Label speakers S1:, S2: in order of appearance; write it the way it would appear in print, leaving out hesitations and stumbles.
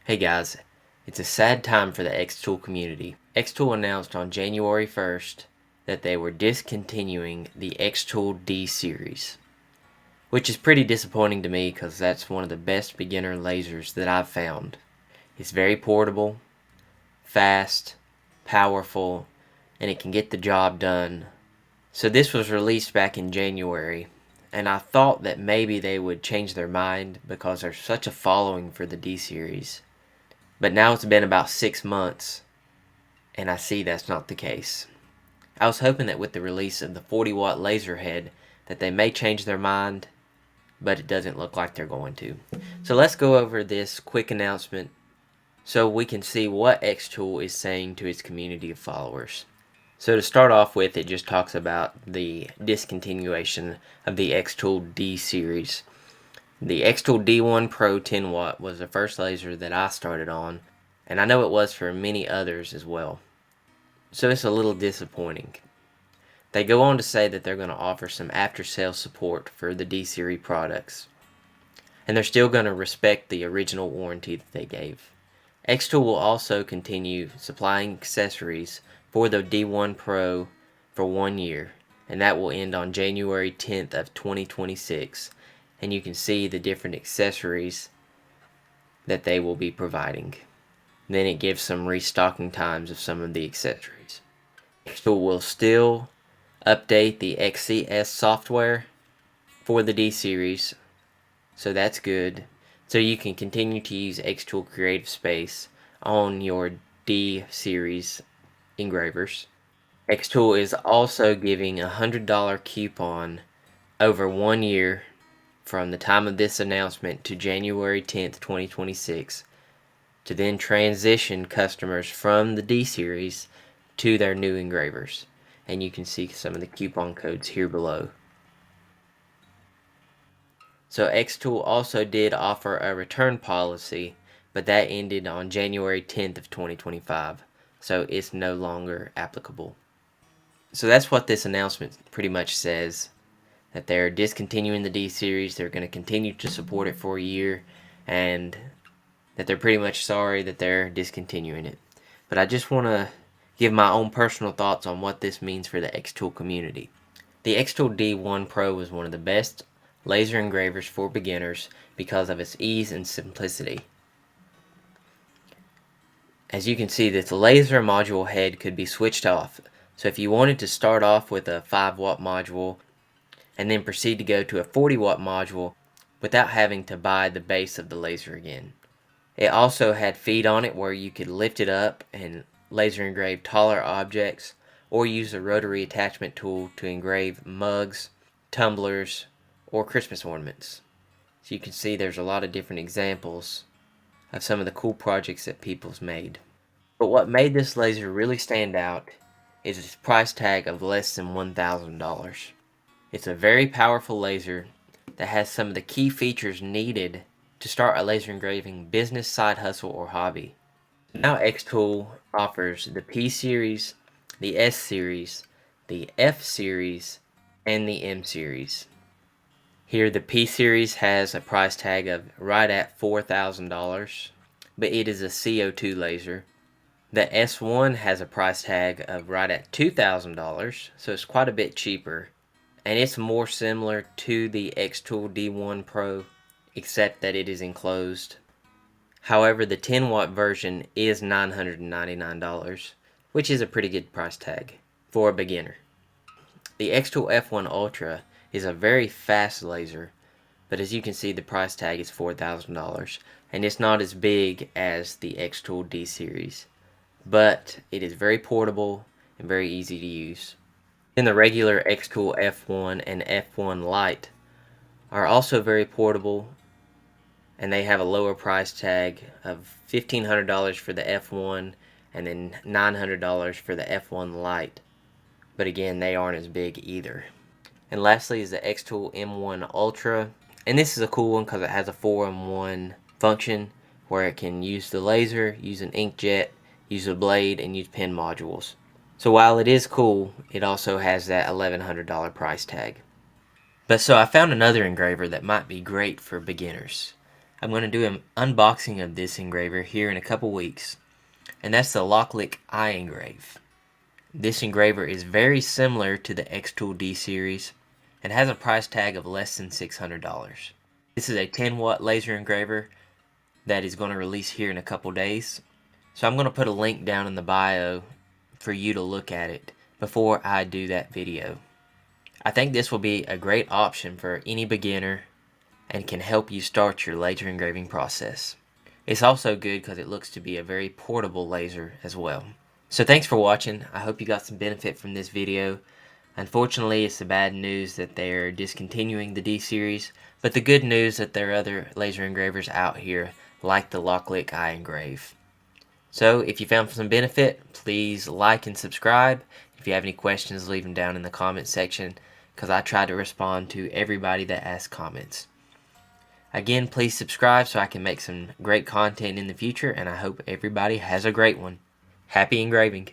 S1: Hey guys, it's a sad time for the xTool community. xTool announced on January 1st that they were discontinuing the xTool D Series, which is pretty disappointing to me because that's one of the best beginner lasers that I've found. It's very portable, fast, powerful, and it can get the job done. So this was released back in January, and I thought that maybe they would change their mind because there's such a following for the D Series. But now it's been about 6 months, and I see that's not the case. I was hoping that with the release of the 40-watt laser head that they may change their mind, but it doesn't look like they're going to. So let's go over this quick announcement so we can see what xTool is saying to its community of followers. So to start off with, it just talks about the discontinuation of the xTool D series. The xTool D1 Pro 10 watt was the first laser that I started on, and I know it was for many others as well. So it's a little disappointing. They go on to say that they're going to offer some after-sales support for the D series products, and they're still going to respect the original warranty that they gave. xTool will also continue supplying accessories for the D1 Pro for 1 year, and that will end on January 10th of 2026. And you can see the different accessories that they will be providing. Then it gives some restocking times of some of the accessories. xTool will still update the XCS software for the D series, so that's good. So you can continue to use xTool Creative Space on your D series engravers. xTool is also giving a $100 coupon over 1 year from the time of this announcement to January 10th, 2026, to then transition customers from the D series to their new engravers. And you can see some of the coupon codes here below. So xTool also did offer a return policy, but that ended on January 10th of 2025, so it's no longer applicable. So that's what this announcement pretty much says, that they're discontinuing the D series, they're going to continue to support it for a year, and that they're pretty much sorry that they're discontinuing it. But I just want to give my own personal thoughts on what this means for the xTool community. The xTool D1 Pro is one of the best laser engravers for beginners because of its ease and simplicity. As you can see, this laser module head could be switched off. So if you wanted to start off with a 5-watt module and then proceed to go to a 40-watt module without having to buy the base of the laser again. It also had feet on it where you could lift it up and laser engrave taller objects, or use a rotary attachment tool to engrave mugs, tumblers, or Christmas ornaments. So you can see there's a lot of different examples of some of the cool projects that people's made. But what made this laser really stand out is its price tag of less than $1,000. It's a very powerful laser that has some of the key features needed to start a laser engraving business, side hustle, or hobby. Now xTool offers the P series, the S series, the F series, and the M series. Here the P series has a price tag of right at $4,000, but it is a CO2 laser. The S1 has a price tag of right at $2,000, so it's quite a bit cheaper, and it's more similar to the xTool D1 Pro, except that it is enclosed. However, the 10-watt version is $999, which is a pretty good price tag for a beginner. The xTool F1 Ultra is a very fast laser, but as you can see, the price tag is $4,000, and it's not as big as the xTool D series, but it is very portable and very easy to use. Then the regular xTool F1 and F1 Lite are also very portable, and they have a lower price tag of $1,500 for the F1 and then $900 for the F1 Lite. But again, they aren't as big either. And lastly is the xTool M1 Ultra, and this is a cool one because it has a 4-in-1 function where it can use the laser, use an inkjet, use a blade, and use pen modules. So while it is cool, it also has that $1,100 price tag. But so I found another engraver that might be great for beginners. I'm going to do an unboxing of this engraver here in a couple weeks, and that's the LOKLiK iEngrave. This engraver is very similar to the xTool D Series and has a price tag of less than $600. This is a 10-watt laser engraver that is going to release here in a couple days. So I'm going to put a link down in the bio for you to look at it before I do that video. I think this will be a great option for any beginner and can help you start your laser engraving process. It's also good because it looks to be a very portable laser as well. So thanks for watching. I hope you got some benefit from this video. Unfortunately, it's the bad news that they're discontinuing the D Series, but the good news that there are other laser engravers out here like the LOKLiK iEngrave. So if you found some benefit, please like and subscribe. If you have any questions, leave them down in the comment section because I try to respond to everybody that asks comments. Again, please subscribe so I can make some great content in the future, and I hope everybody has a great one. Happy engraving!